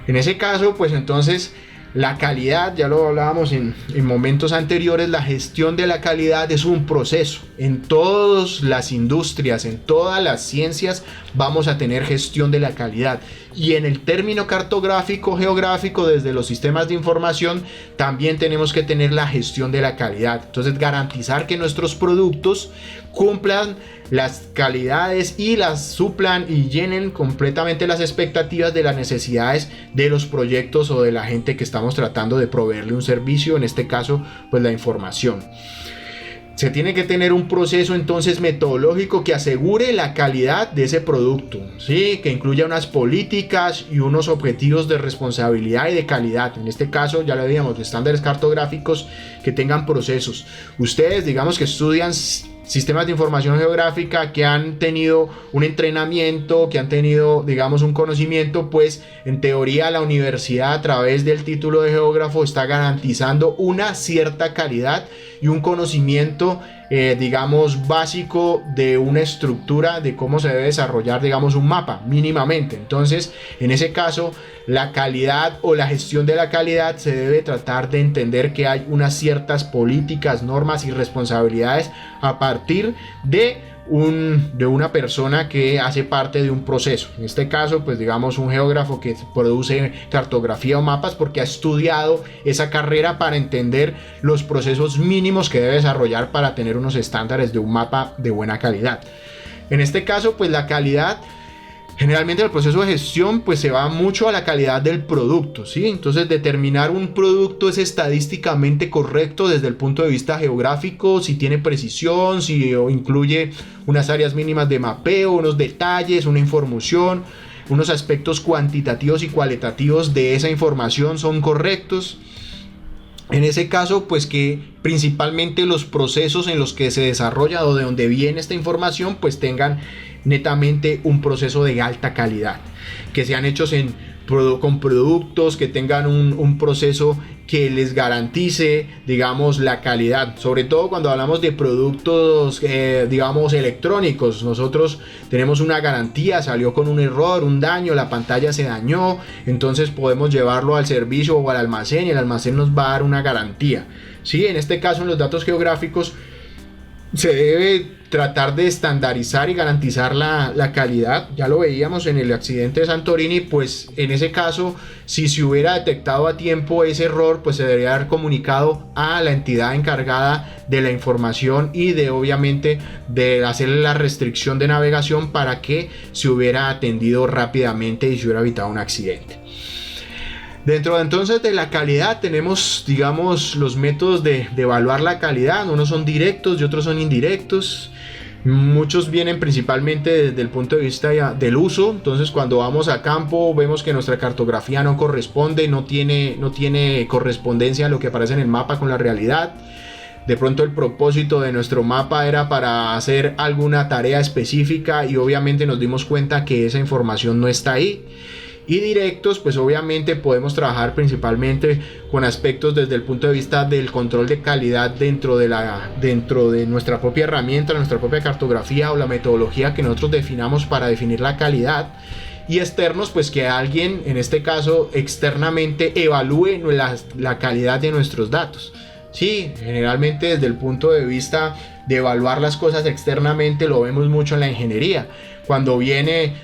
En ese caso, pues entonces la calidad, ya lo hablábamos en momentos anteriores, la gestión de la calidad es un proceso. En todas las industrias, en todas las ciencias, vamos a tener gestión de la calidad. Y en el término cartográfico, geográfico, desde los sistemas de información, también tenemos que tener la gestión de la calidad. Entonces, garantizar que nuestros productos cumplan las calidades y las suplan y llenen completamente las expectativas de las necesidades de los proyectos o de la gente que estamos tratando de proveerle un servicio, en este caso, pues la información. Se tiene que tener un proceso entonces metodológico que asegure la calidad de ese producto, ¿sí? Que incluya unas políticas y unos objetivos de responsabilidad y de calidad. En este caso, ya lo veíamos, estándares cartográficos que tengan procesos. Ustedes, digamos que estudian sistemas de información geográfica, que han tenido un entrenamiento, que han tenido, digamos, un conocimiento, pues en teoría la universidad, a través del título de geógrafo, está garantizando una cierta calidad y un conocimiento, digamos, básico de una estructura de cómo se debe desarrollar, digamos, un mapa mínimamente. Entonces, en ese caso, la calidad o la gestión de la calidad se debe tratar de entender que hay unas ciertas políticas, normas y responsabilidades a partir de una persona que hace parte de un proceso. En este caso, pues digamos, un geógrafo que produce cartografía o mapas porque ha estudiado esa carrera para entender los procesos mínimos que debe desarrollar para tener unos estándares de un mapa de buena calidad. En este caso, pues la calidad, generalmente el proceso de gestión, pues se va mucho a la calidad del producto, ¿sí? Entonces, determinar un producto es estadísticamente correcto desde el punto de vista geográfico, si tiene precisión, si incluye unas áreas mínimas de mapeo, unos detalles, una información, unos aspectos cuantitativos y cualitativos de esa información son correctos. En ese caso, pues que principalmente los procesos en los que se desarrolla o de donde viene esta información, pues tengan netamente un proceso de alta calidad, que sean hechos con productos que tengan un proceso que les garantice, digamos, la calidad. Sobre todo cuando hablamos de productos, digamos, electrónicos, nosotros tenemos una garantía, salió con un error, un daño, la pantalla se dañó, entonces podemos llevarlo al servicio o al almacén y el almacén nos va a dar una garantía, ¿sí? En este caso, en los datos geográficos, se debe tratar de estandarizar y garantizar la calidad. Ya lo veíamos en el accidente de Santorini, pues en ese caso, si se hubiera detectado a tiempo ese error, pues se debería haber comunicado a la entidad encargada de la información y de, obviamente, de hacer la restricción de navegación para que se hubiera atendido rápidamente y se hubiera evitado un accidente. Dentro entonces de la calidad tenemos, digamos, los métodos de evaluar la calidad. Unos son directos y otros son indirectos. Muchos vienen principalmente desde el punto de vista del uso. Entonces, cuando vamos a campo, vemos que nuestra cartografía no corresponde, no tiene correspondencia a lo que aparece en el mapa con la realidad. de pronto el propósito de nuestro mapa era para hacer alguna tarea específica y obviamente nos dimos cuenta que esa información no está ahí. Y directos, pues obviamente podemos trabajar principalmente con aspectos desde el punto de vista del control de calidad dentro de nuestra propia herramienta, nuestra propia cartografía o la metodología que nosotros definamos para definir la calidad. Y externos, pues que alguien, en este caso externamente, evalúe la calidad de nuestros datos. Sí, generalmente desde el punto de vista de evaluar las cosas externamente lo vemos mucho en la ingeniería. Cuando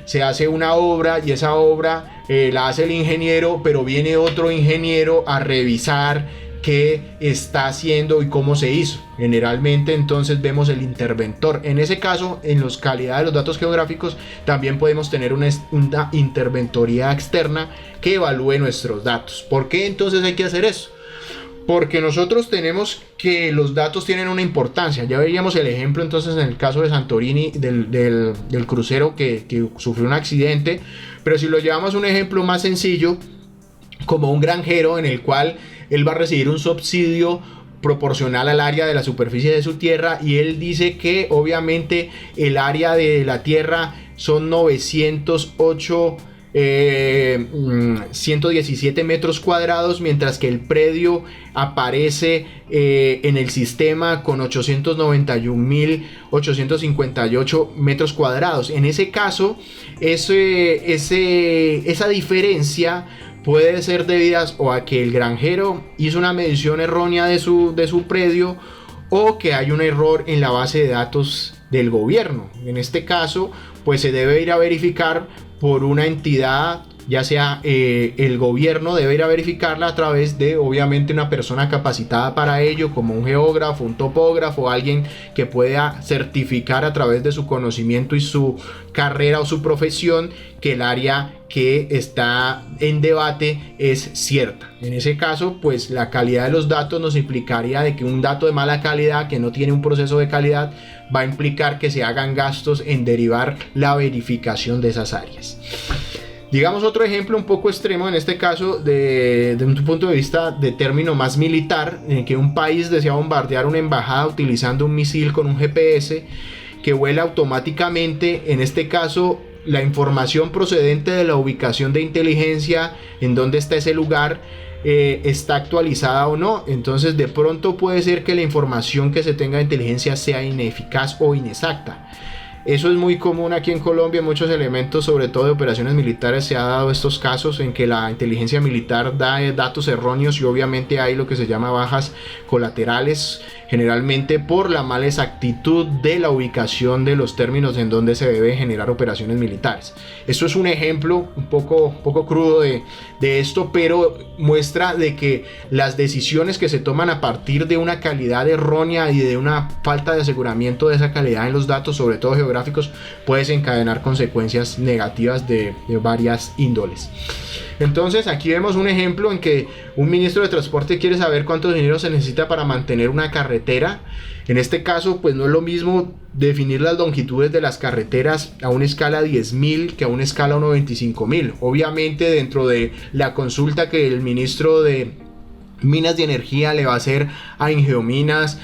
se hace una obra y esa obra la hace el ingeniero, pero viene otro ingeniero a revisar qué está haciendo y cómo se hizo. Generalmente entonces vemos el interventor. En ese caso, en la calidad de los datos geográficos, también podemos tener una interventoría externa que evalúe nuestros datos. ¿Por qué entonces hay que hacer eso? Porque nosotros tenemos que los datos tienen una importancia. Ya veíamos el ejemplo entonces en el caso de Santorini del crucero que sufrió un accidente. Pero si lo llevamos a un ejemplo más sencillo, como un granjero en el cual él va a recibir un subsidio proporcional al área de la superficie de su tierra, y él dice que obviamente el área de la tierra son 117 metros cuadrados, mientras que el predio aparece en el sistema con 891.858 metros cuadrados. En ese caso, esa diferencia puede ser debida o a que el granjero hizo una medición errónea de su predio, o que hay un error en la base de datos del gobierno. En este caso, pues se debe ir a verificar por una entidad, ya sea el gobierno debe ir a verificarla a través de obviamente una persona capacitada para ello, como un geógrafo, un topógrafo, alguien que pueda certificar a través de su conocimiento y su carrera o su profesión que el área que está en debate es cierta. En ese caso, pues la calidad de los datos nos implicaría de que un dato de mala calidad, que no tiene un proceso de calidad, va a implicar que se hagan gastos en derivar la verificación de esas áreas. Digamos otro ejemplo un poco extremo, en este caso de un punto de vista de término más militar, en que un país desea bombardear una embajada utilizando un misil con un GPS que vuela automáticamente. En este caso, la información procedente de la ubicación de inteligencia, en dónde está ese lugar, está actualizada o no. Entonces de pronto puede ser que la información que se tenga de inteligencia sea ineficaz o inexacta. Eso es muy común aquí en Colombia. En muchos elementos, sobre todo de operaciones militares, se ha dado estos casos en que la inteligencia militar da datos erróneos, y obviamente hay lo que se llama bajas colaterales, generalmente por la mala exactitud de la ubicación de los términos en donde se debe generar operaciones militares. Esto es un ejemplo un poco crudo de esto, pero muestra de que las decisiones que se toman a partir de una calidad errónea y de una falta de aseguramiento de esa calidad en los datos, sobre todo geográficos, puede desencadenar consecuencias negativas de varias índoles. Entonces aquí vemos un ejemplo en que un ministro de transporte quiere saber cuánto dinero se necesita para mantener una carretera. En este caso, pues no es lo mismo definir las longitudes de las carreteras a una escala 10.000 que a una escala 1.25.000. Obviamente, dentro de la consulta que el ministro de Minas y Energía le va a hacer a Ingeominas,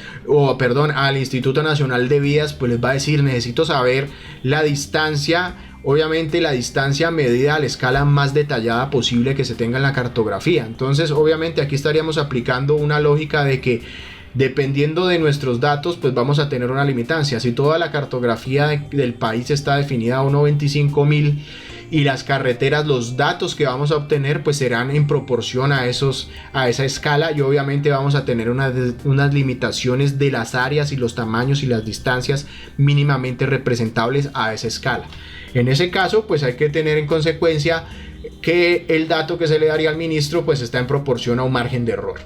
al Instituto Nacional de Vías, pues les va a decir: necesito saber la distancia. Obviamente la distancia medida a la escala más detallada posible que se tenga en la cartografía. Entonces obviamente aquí estaríamos aplicando una lógica de que dependiendo de nuestros datos, pues vamos a tener una limitancia. Si toda la cartografía del país está definida a 1.25.000 y las carreteras, los datos que vamos a obtener pues serán en proporción a esa escala, y obviamente vamos a tener unas limitaciones de las áreas y los tamaños y las distancias mínimamente representables a esa escala. En ese caso, pues hay que tener en consecuencia que el dato que se le daría al ministro pues está en proporción a un margen de error.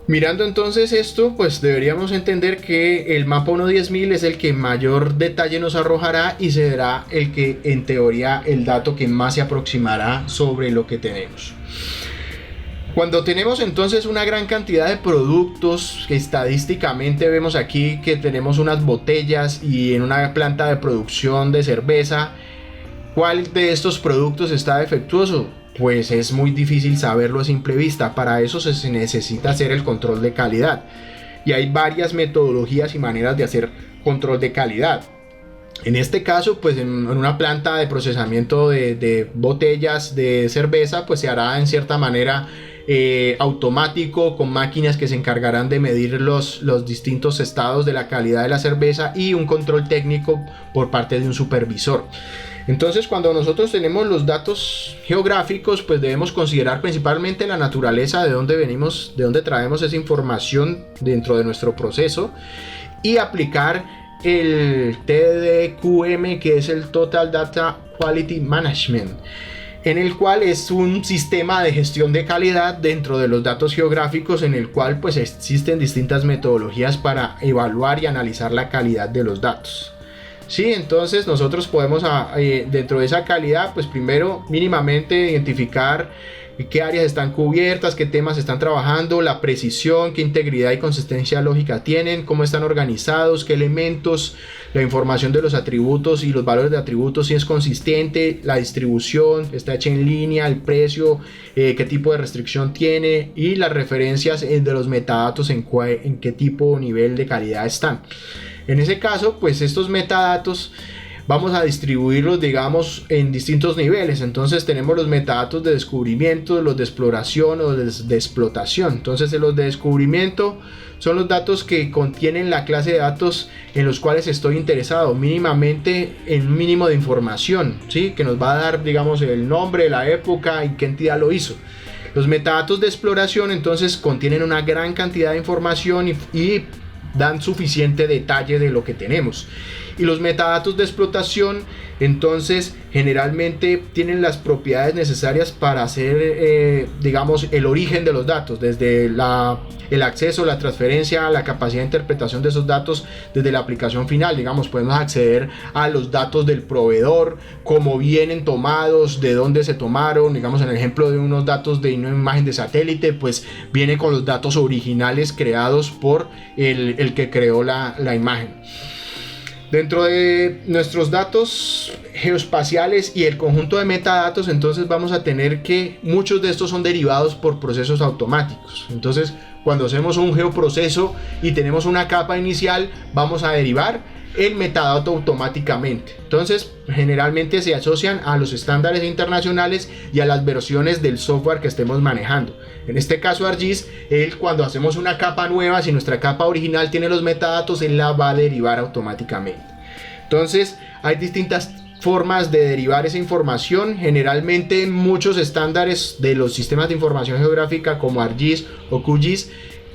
Mirando entonces esto, pues deberíamos entender que el mapa 1.10.000 es el que mayor detalle nos arrojará y será el que, en teoría, el dato que más se aproximará sobre lo que tenemos. Cuando tenemos entonces una gran cantidad de productos, que estadísticamente vemos aquí que tenemos unas botellas y en una planta de producción de cerveza, ¿cuál de estos productos está defectuoso? pues es muy difícil saberlo a simple vista. Para eso se necesita hacer el control de calidad. Y hay varias metodologías y maneras de hacer control de calidad. En este caso, pues en una planta de procesamiento de botellas de cerveza, pues se hará en cierta manera automático, con máquinas que se encargarán de medir los distintos estados de la calidad de la cerveza y un control técnico por parte de un supervisor. Entonces, cuando nosotros tenemos los datos geográficos, pues debemos considerar principalmente la naturaleza, de dónde venimos, de dónde traemos esa información dentro de nuestro proceso, y aplicar el TDQM, que es el Total Data Quality Management, en el cual es un sistema de gestión de calidad dentro de los datos geográficos, en el cual pues existen distintas metodologías para evaluar y analizar la calidad de los datos. Sí, entonces nosotros podemos dentro de esa calidad, pues primero mínimamente identificar qué áreas están cubiertas, qué temas están trabajando, la precisión, qué integridad y consistencia lógica tienen, cómo están organizados, qué elementos, la información de los atributos y los valores de atributos, si es consistente, la distribución, está hecha en línea, el precio, qué tipo de restricción tiene, y las referencias de los metadatos en qué tipo o nivel de calidad están. En ese caso, pues estos metadatos vamos a distribuirlos, digamos, en distintos niveles. Entonces tenemos los metadatos de descubrimiento, los de exploración o de explotación. Entonces los de descubrimiento son los datos que contienen la clase de datos en los cuales estoy interesado, mínimamente en un mínimo de información, ¿sí? Que nos va a dar, digamos, el nombre, la época y qué entidad lo hizo. Los metadatos de exploración entonces contienen una gran cantidad de información y dan suficiente detalle de lo que tenemos. Y los metadatos de explotación entonces generalmente tienen las propiedades necesarias para hacer digamos el origen de los datos, desde el acceso, la transferencia, la capacidad de interpretación de esos datos desde la aplicación final. Digamos, podemos acceder a los datos del proveedor, cómo vienen tomados, de dónde se tomaron. Digamos, en el ejemplo de unos datos de una imagen de satélite, pues viene con los datos originales creados por el que creó la imagen. Dentro de nuestros datos geoespaciales y el conjunto de metadatos, entonces vamos a tener que muchos de estos son derivados por procesos automáticos. Entonces, cuando hacemos un geoproceso y tenemos una capa inicial, vamos a derivar el metadato automáticamente. Entonces, generalmente se asocian a los estándares internacionales y a las versiones del software que estemos manejando. En este caso, ArcGIS, cuando hacemos una capa nueva, si nuestra capa original tiene los metadatos, él la va a derivar automáticamente. Entonces, hay distintas formas de derivar esa información. Generalmente, muchos estándares de los sistemas de información geográfica como ArcGIS o QGIS,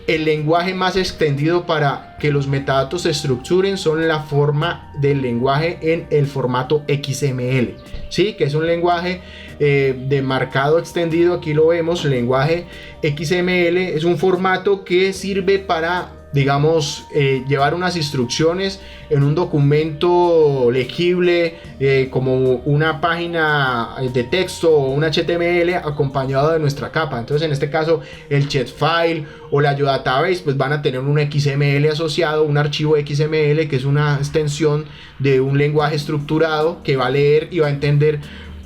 el lenguaje más extendido para que los metadatos se estructuren son la forma del lenguaje en el formato XML, ¿sí? Que es un lenguaje de marcado extendido. Aquí lo vemos, el lenguaje XML es un formato que sirve para, digamos, llevar unas instrucciones en un documento legible, como una página de texto o un HTML acompañado de nuestra capa. Entonces, en este caso, el shapefile o la geodatabase pues van a tener un XML asociado, un archivo XML que es una extensión de un lenguaje estructurado que va a leer y va a entender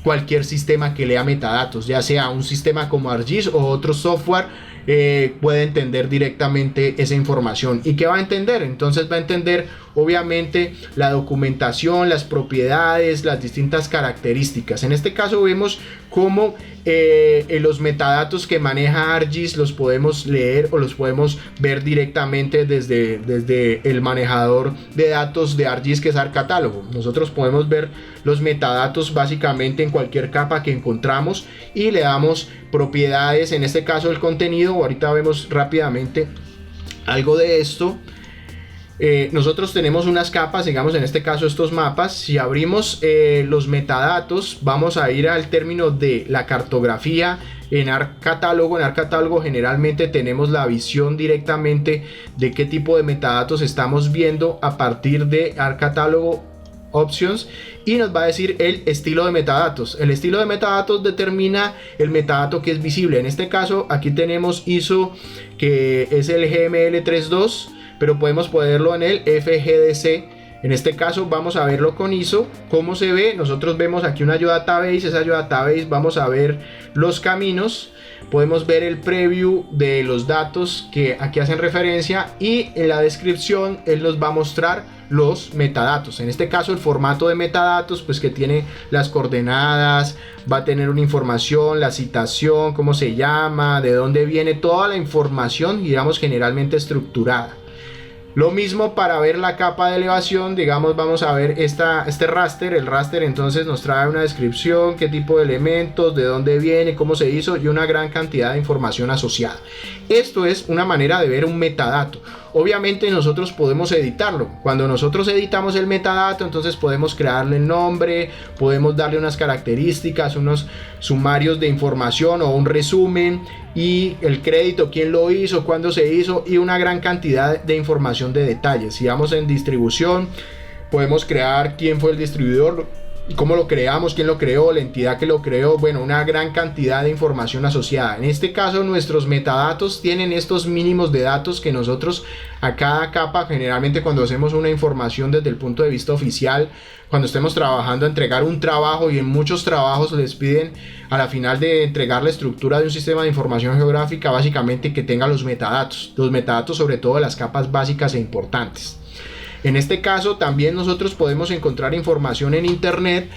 cualquier sistema que lea metadatos, ya sea un sistema como ArcGIS o otro software. Puede entender directamente esa información. ¿Y qué va a entender? Entonces va a entender obviamente la documentación, las propiedades, las distintas características. En este caso vemos cómo los metadatos que maneja ArcGIS los podemos leer o los podemos ver directamente desde el manejador de datos de ArcGIS, que es ArcCatálogo. Nosotros podemos ver los metadatos básicamente en cualquier capa que encontramos y le damos propiedades, en este caso el contenido. Ahorita vemos rápidamente algo de esto. Nosotros tenemos unas capas, digamos en este caso estos mapas. Si abrimos los metadatos, vamos a ir al término de la cartografía en ArcCatálogo. En ArcCatálogo generalmente tenemos la visión directamente de qué tipo de metadatos estamos viendo a partir de ArcCatálogo Options, y nos va a decir el estilo de metadatos. El estilo de metadatos determina el metadato que es visible. En este caso aquí tenemos ISO, que es el GML 3.2, pero podemos ponerlo en el FGDC En este caso vamos a verlo con ISO. ¿Cómo se ve? Nosotros vemos aquí una geodatabase. Esa geodatabase vamos a ver los caminos. Podemos ver el preview de los datos que aquí hacen referencia, y en la descripción él nos va a mostrar los metadatos. En este caso el formato de metadatos, pues que tiene las coordenadas, va a tener una información, la citación, cómo se llama, de dónde viene, toda la información, digamos, generalmente estructurada. Lo mismo para ver la capa de elevación, digamos, vamos a ver este raster. El raster entonces nos trae una descripción, qué tipo de elementos, de dónde viene, cómo se hizo, y una gran cantidad de información asociada. Esto es una manera de ver un metadato. Obviamente nosotros podemos editarlo. Cuando nosotros editamos el metadato, entonces podemos crearle el nombre, podemos darle unas características, unos sumarios de información o un resumen, y el crédito, quién lo hizo, cuándo se hizo, y una gran cantidad de información de detalles. Si vamos en distribución, podemos crear quién fue el distribuidor, cómo lo creamos, quién lo creó, la entidad que lo creó, bueno, una gran cantidad de información asociada. En este caso nuestros metadatos tienen estos mínimos de datos que nosotros a cada capa, generalmente cuando hacemos una información desde el punto de vista oficial, cuando estemos trabajando a entregar un trabajo, y en muchos trabajos les piden a la final de entregar la estructura de un sistema de información geográfica, básicamente que tenga los metadatos sobre todo de las capas básicas e importantes. En este caso también nosotros podemos encontrar información en internet.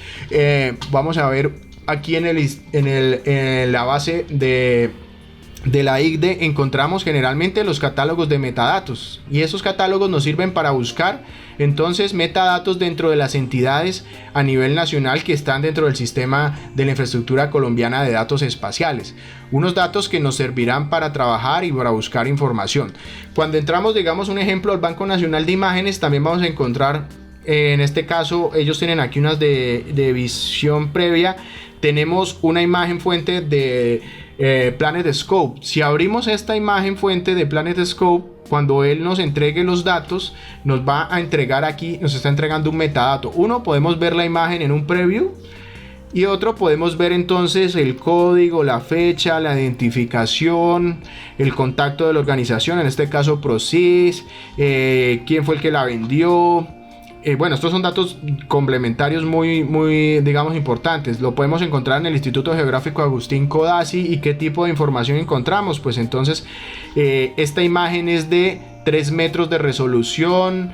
Vamos a ver aquí en la base de la ICDE, encontramos generalmente los catálogos de metadatos, y esos catálogos nos sirven para buscar entonces metadatos dentro de las entidades a nivel nacional que están dentro del sistema de la infraestructura colombiana de datos espaciales, unos datos que nos servirán para trabajar y para buscar información. Cuando entramos, digamos, un ejemplo al Banco Nacional de Imágenes, también vamos a encontrar, en este caso ellos tienen aquí unas de visión previa. Tenemos una imagen fuente de PlanetScope. Si abrimos esta imagen fuente de PlanetScope, cuando él nos entregue los datos, nos va a entregar aquí, nos está entregando un metadato. Uno, podemos ver la imagen en un preview, y otro, podemos ver entonces el código, la fecha, la identificación, el contacto de la organización, en este caso ProSys, quién fue el que la vendió. Bueno, estos son datos complementarios muy, digamos, importantes. Lo podemos encontrar en el Instituto Geográfico Agustín Codazzi. ¿Y qué tipo de información encontramos? Pues entonces esta imagen es de 3 metros de resolución,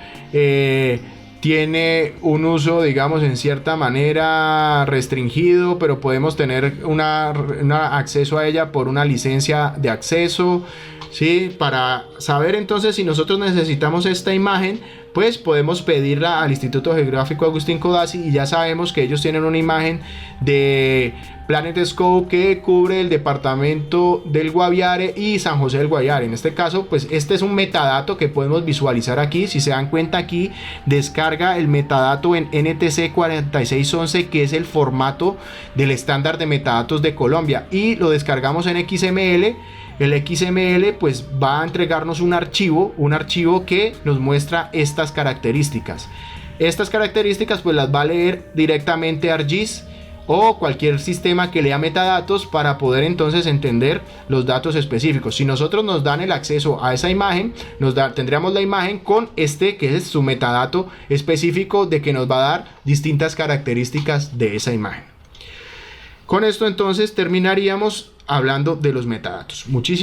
tiene un uso, digamos, en cierta manera restringido, pero podemos tener un acceso a ella por una licencia de acceso, ¿sí? Para saber entonces si nosotros necesitamos esta imagen, pues podemos pedirla al Instituto Geográfico Agustín Codazzi, y ya sabemos que ellos tienen una imagen de PlanetScope que cubre el departamento del Guaviare y San José del Guaviare. En este caso, pues este es un metadato que podemos visualizar aquí. Si se dan cuenta, aquí descarga el metadato en NTC 4611, que es el formato del estándar de metadatos de Colombia, y lo descargamos en XML. El XML pues va a entregarnos un archivo que nos muestra estas características. Estas características pues las va a leer directamente ArcGIS o cualquier sistema que lea metadatos para poder entonces entender los datos específicos. Si nosotros nos dan el acceso a esa imagen, tendríamos la imagen con que es su metadato específico, de que nos va a dar distintas características de esa imagen. Con esto entonces terminaríamos hablando de los metadatos. Muchísimas